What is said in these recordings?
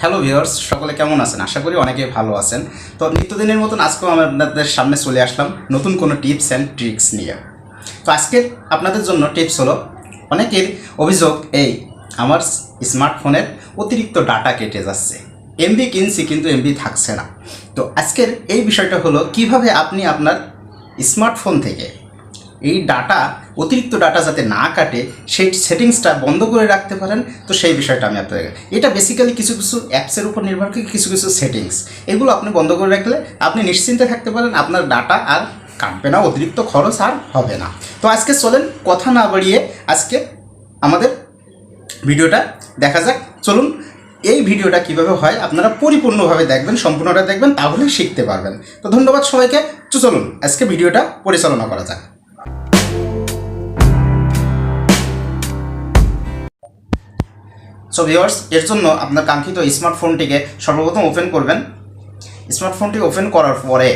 Hello viewers, সকলে কেমন আছেন? আশা করি অনেকেই ভালো আছেন। তো নিত্যদিনের মতন আজকেও আমি আপনাদের সামনে চলে আসলাম নতুন কোনো টিপস অ্যান্ড ট্রিক্স নিয়ে। তো আজকে আপনাদের জন্য টিপস হলো, অনেকের অভিযোগ আমার স্মার্টফোনের অতিরিক্ত ডাটা কেটে যাচ্ছে, এমবি কিনছি কিন্তু এমবি থাকছে না। তো আজকের এই বিষয়টা হলো কিভাবে আপনি আপনার স্মার্টফোন থেকে এই অতিরিক্ত ডাটা যাতে না কাটে সেই সেটিংসটা বন্ধ করে রাখতে পারেন। তো সেই বিষয়টা আমি আপনাদের, এটা বেসিক্যালি কিছু কিছু অ্যাপসের উপর নির্ভর করে কিছু কিছু সেটিংস, এগুলো আপনি বন্ধ করে রাখলে আপনি নিশ্চিন্তে থাকতে পারেন, আপনার ডাটা আর কাটবে না, অতিরিক্ত খরচ আর হবে না। তো আজকে চলেন কথা না বাড়িয়ে আজকে আমাদের ভিডিওটা দেখা যাক। চলুন, এই ভিডিওটা কিভাবে হয় আপনারা পরিপূর্ণভাবে দেখবেন, সম্পূর্ণটা দেখবেন, তাহলে শিখতে পারবেন। তো ধন্যবাদ সবাইকে। তো চলুন আজকে ভিডিওটা পরিচালনা করা যাক। সো ভিউয়ার্স, এর জন্য আপনার কাঙ্ক্ষিত স্মার্টফোনটিকে সর্বপ্রথম ওপেন করবেন। স্মার্টফোনটি ওপেন করার পরে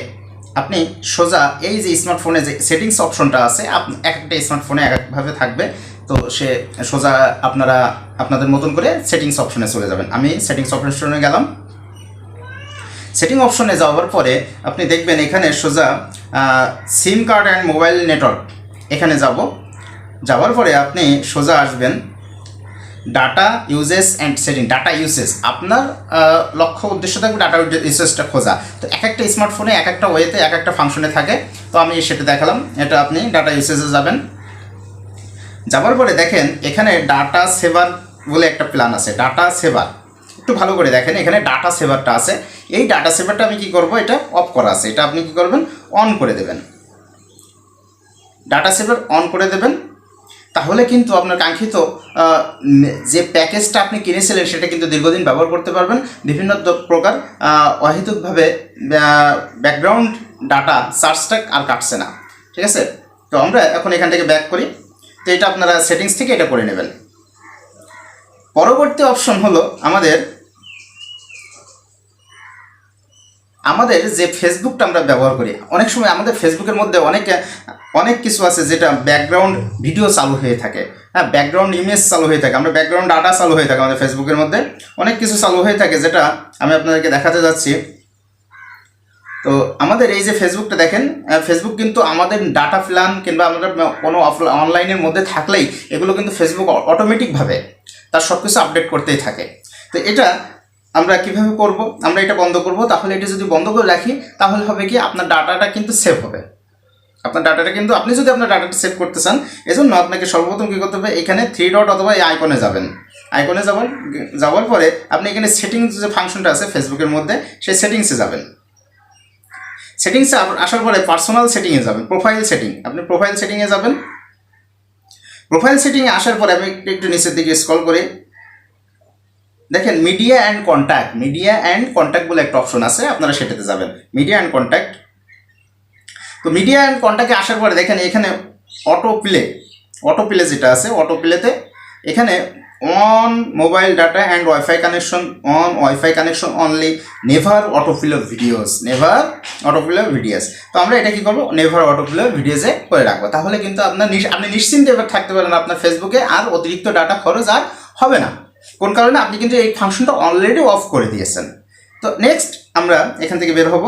আপনি সোজা এই যে স্মার্টফোনে যে সেটিংস অপশনটা আছে, এক একটা স্মার্টফোনে এক একভাবে থাকবে। তো সে সোজা আপনাদের মতন করে সেটিংস অপশনে চলে যাবেন। আমি সেটিংস অপশনে গেলাম। সেটিং অপশনে যাওয়ার পরে আপনি দেখবেন এখানে সোজা সিম কার্ড অ্যান্ড মোবাইল নেটওয়ার্ক, এখানে যাওয়ার পরে আপনি সোজা আসবেন data uses and setting. Data usage, আপনার লক্ষ্য উদ্দেশ্য থাকবে ডাটা ইউসেজটা খোঁজা। তো এক একটা স্মার্টফোনে এক একটা ওয়েতে এক একটা ফাংশনে থাকে। তো আমি সেটা দেখালাম, এটা আপনি ডাটা ইউসেজে যাবেন। যাওয়ার পরে দেখেন এখানে ডাটা সেভার বলে একটা প্ল্যান আছে। ডাটা সেভার একটু ভালো করে দেখেন, এখানে ডাটা সেভারটা আছে। এই ডাটা সেভারটা আমি কি করব, এটা অফ করা আছে, এটা আপনি কি করবেন, অন করে দেবেন। ডাটা সেভার অন করে দেবেন, তাহলে কিন্তু আপনার কাঙ্ক্ষিত যে প্যাকেজটা আপনি কিনেছিলেন সেটা কিন্তু দীর্ঘদিন ব্যবহার করতে পারবেন। বিভিন্ন প্রকার অহেতুকভাবে ব্যাকগ্রাউন্ড ডাটা সার্চটা আর কাটছে না। ঠিক আছে, তো আমরা এখন এখান থেকে ব্যাক করি। তো এটা আপনারা সেটিংস থেকে এটা করে নেবেন। পরবর্তী অপশন হলো আমাদের যে ফেসবুকটা আমরা ব্যবহার করি, অনেক সময় আমাদের ফেসবুকের মধ্যে অনেক কিছু আছে যেটা ব্যাকগ্রাউন্ড ভিডিও চালু হয়ে থাকে, হ্যাঁ, ব্যাকগ্রাউন্ড ইমেজ চালু হয়ে থাকে, আমরা ব্যাকগ্রাউন্ড ডাটা চালু হয়ে থাকে, আমাদের ফেসবুকের মধ্যে অনেক কিছু চালু হয়ে থাকে, যেটা আমি আপনাদেরকে দেখাতে যাচ্ছি। তো আমাদের এই যে ফেসবুকটা দেখেন, ফেসবুক কিন্তু আমাদের ডাটা প্ল্যান কিংবা আমাদের কোনো অনলাইনের মধ্যে থাকলেই এগুলো কিন্তু ফেসবুক অটোমেটিকভাবে তার সব কিছু আপডেট করতেই থাকে। তো এটা আমরা কিভাবে করব, আমরা এটা বন্ধ করব। তাহলে এটা যদি বন্ধ করে রাখি তাহলে হবে কি, আপনার ডাটাটা কিন্তু সেভ হবে। আপনার ডাটাটা কিন্তু, আপনি যদি আপনার ডাটাটা সেভ করতে চান, এজন্য আপনাকে সর্বপ্রথম কী করতে হবে, এখানে 3 ডট অথবা এই আইকনে যাবেন। আইকনে যাওয়ার পরে আপনি এখানে সেটিংস যে ফাংশনটা আছে ফেসবুকের মধ্যে, সেই সেটিংসে যাবেন। সেটিংসে আসার পরে পার্সোনাল সেটিংয়ে যাবেন, প্রোফাইল সেটিং, আপনি প্রোফাইল সেটিংয়ে যাবেন। প্রোফাইল সেটিংয়ে আসার পরে আমি একটু নিচের দিকে স্ক্রল করে দেখেন মিডিয়া অ্যান্ড কন্ট্যাক্ট বলে একটা অপশন আছে, আপনারা সেটাতে যাবেন, মিডিয়া অ্যান্ড কন্ট্যাক্ট। তো মিডিয়া অ্যান্ড কন্ট্যাক্টে আসার পরে দেখেন এখানে অটো প্লে যেটা আছে, অটো প্লেতে এখানে on mobile data and wifi connection only, never auto play videos. তো আমরা এটা কি করবো, নেভার অটো প্লে ভিডিওসে করে রাখবো। তাহলে কিন্তু আপনি নিশ্চিন্তে এবার থাকতে পারেন, আপনার ফেসবুকে আর অতিরিক্ত ডাটা খরচ আর হবে না। কোন কারণে, আপনি কিন্তু এই ফাংশনটা অলরেডি অফ করে দিয়েছেন। তো নেক্সট আমরা এখান থেকে বের হব।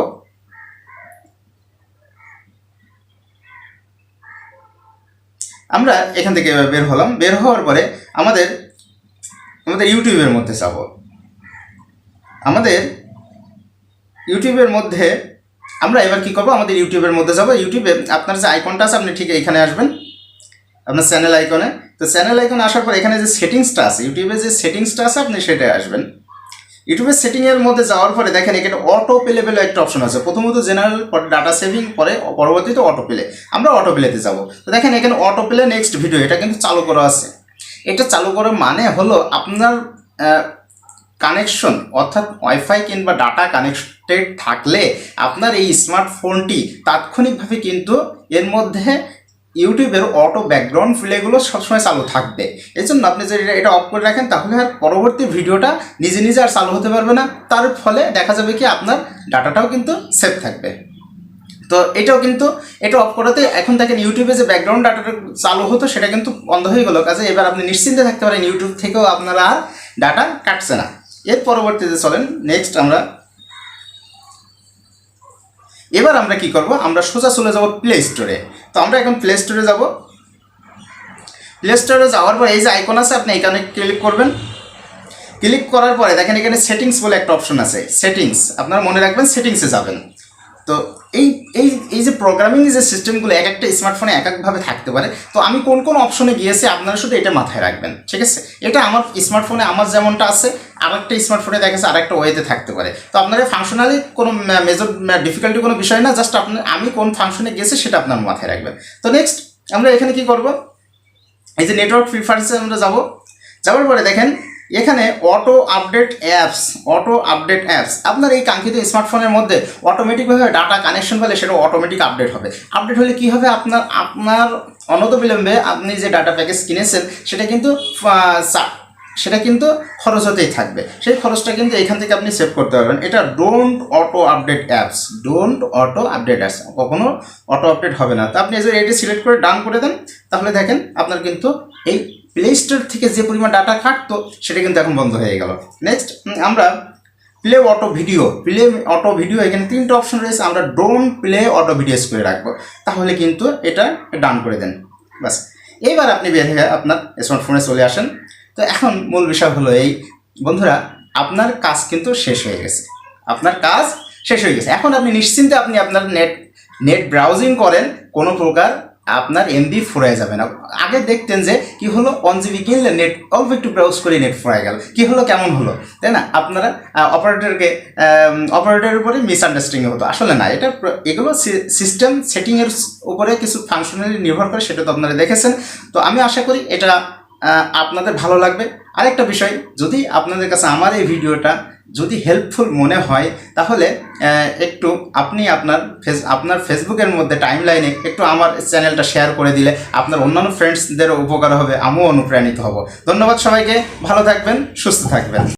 আমরা এখান থেকে বের হলাম। বের হওয়ার পরে আমাদের ইউটিউবের মধ্যে যাব। আমাদের ইউটিউবের মধ্যে আমরা এবার কি করব, আমাদের ইউটিউবের মধ্যে যাব। ইউটিউবে আপনার যে আইকনটা আছে, আপনি ঠিক এখানে আসবেন, আপনার চ্যানেল আইকনে। তো চ্যানেল আইকনে আসার পর এখানে যে সেটিংসটা আছে, ইউটিউবের যে সেটিংসটা আছে, আপনি সেটাই আসবেন। ইউটিউবের সেটিংয়ের মধ্যে যাওয়ার পরে দেখেন এখানে অটো প্লে বলে একটা অপশন আছে। প্রথমত জেনারেল, পরে ডাটা সেভিং, পরবর্তীতে অটো প্লে। আমরা অটো প্লেতে যাবো। তো দেখেন এখানে অটো প্লে নেক্সট ভিডিও, এটা কিন্তু চালু করা আছে। এটা চালু করার মানে হলো আপনার কানেকশন, অর্থাৎ ওয়াইফাই কিংবা ডাটা কানেক্টেড থাকলে আপনার এই স্মার্টফোনটি তাৎক্ষণিকভাবে কিন্তু এর মধ্যে ইউটিউবের অটো ব্যাকগ্রাউন্ড প্লেগুলো সবসময় চালু থাকবে। এই জন্য আপনি যদি এটা অফ করে রাখেন, তাহলে আর পরবর্তী ভিডিওটা নিজে নিজে আর চালু হতে পারবে না। তার ফলে দেখা যাবে কি, আপনার ডাটাটাও কিন্তু সেভ থাকবে। তো এটা অফ করাতে এখন দেখেন ইউটিউবে যে ব্যাকগ্রাউন্ড ডাটাটা চালু হতো সেটা কিন্তু বন্ধ হয়ে গেল। কাজে এবার আপনি নিশ্চিন্তে থাকতে পারেন, ইউটিউব থেকেও আপনারা আর ডাটা কাটছে না। এর পরবর্তীতে চলেন নেক্সট এবার আমরা কি করব, আমরা সোজা চলে যাব প্লে স্টোরে। তো আমরা এখন প্লে স্টোরে যাব। প্লে স্টোরে যাওয়ার পর এই যে আইকন আছে আপনি এখানে ক্লিক করবেন। ক্লিক করার পরে দেখেন এখানে সেটিংস বলে একটা অপশন আছে, সেটিংস আপনারা মনে রাখবেন, সেটিংসে যাবেন। তো এই এই এই যে প্রোগ্রামিং যে সিস্টেমগুলো এক একটা স্মার্টফোনে এক একভাবে থাকতে পারে। তো আমি কোন কোন অপশনে গিয়েছি আপনারা শুধু এটা মাথায় রাখবেন, ঠিক আছে? এটা আমার স্মার্টফোনে আমার যেমনটা আছে আর একটা স্মার্টফোনে দেখা যাচ্ছে আর একটা ওয়েতে থাকতে পারে। তো আপনার ফাংশনালি কোনো মেজর ডিফিকাল্টি কোনো বিষয় না, জাস্ট আমি কোন ফাংশনে গেছি সেটা আপনার মাথায় রাখবেন। তো নেক্সট আমরা এখানে কি করব, এই যে নেটওয়ার্ক প্রিফারেন্সে আমরা যাওয়ার পরে দেখেন এখানে অটো আপডেট অ্যাপস আপনার এই কাঙ্ক্ষিত স্মার্টফোনের মধ্যে অটোমেটিকভাবে ডাটা কানেকশন পেলে সেটা অটোমেটিক আপডেট হবে। আপডেট হলে কী হবে, আপনার অনতবিলম্বে আপনি যে ডাটা প্যাকেজ কিনেছেন সেটা কিন্তু খরচ হতেই থাকবে, সেই খরচটা কিন্তু এখান থেকে আপনি সেভ করতে পারবেন। এটা ডোন্ট অটো আপডেট অ্যাপস কখনো অটো আপডেট হবে না। তো আপনি যদি এটি সিলেক্ট করে ডান করে দেন তাহলে দেখেন আপনার কিন্তু এই প্লে স্টোর থেকে যে পরিমাণ ডাটা কাটতো সেটা কিন্তু এখন বন্ধ হয়ে গেল। নেক্সট আমরা প্লে অটো ভিডিও এখানে 3টে অপশন রয়েছে, আমরা ডোন্ট প্লে অটো ভিডিওস করে রাখবো, তাহলে কিন্তু এটা ডান করে দেন। বাস, এইবার আপনি বের হয়ে আপনার স্মার্টফোনে চলে আসেন। তো এখন মূল বিষয় হলো এই বন্ধুরা, আপনার কাজ কিন্তু শেষ হয়ে গেছে, এখন আপনি নিশ্চিন্তে আপনি আপনার নেট ব্রাউজিং করেন, কোনো প্রকার আপনার এমবি ফুরাই যাবে না। আগে দেখতেন যে কি হলো, 1 জিবি কিনলে নেট অল্প একটু ব্রাউজ করে নেট ফুরাই গেল, কি হলো, কেমন হলো, তাই না? আপনারা অপারেটরের উপরে মিসআন্ডারস্ট্যান্ডিং হতো, আসলে না, এগুলো সিস্টেম সেটিংয়ের উপরে কিছু ফাংশনালি নির্ভর করে, সেটা তো আপনারা দেখেছেন। তো আমি আশা করি এটা আপনাদের ভালো লাগবে। আরেকটা বিষয়, যদি আপনাদের কাছে আমার এই ভিডিওটা যদি হেল্পফুল মনে হয় তাহলে একটু আপনি আপনার ফেসবুকের মধ্যে টাইমলাইনে একটু আমার চ্যানেলটা শেয়ার করে দিলে আপনার অন্যান্য ফ্রেন্ডসদেরও উপকার হবে, আমিও অনুপ্রাণিত হব। ধন্যবাদ সবাইকে, ভালো থাকবেন, সুস্থ থাকবেন।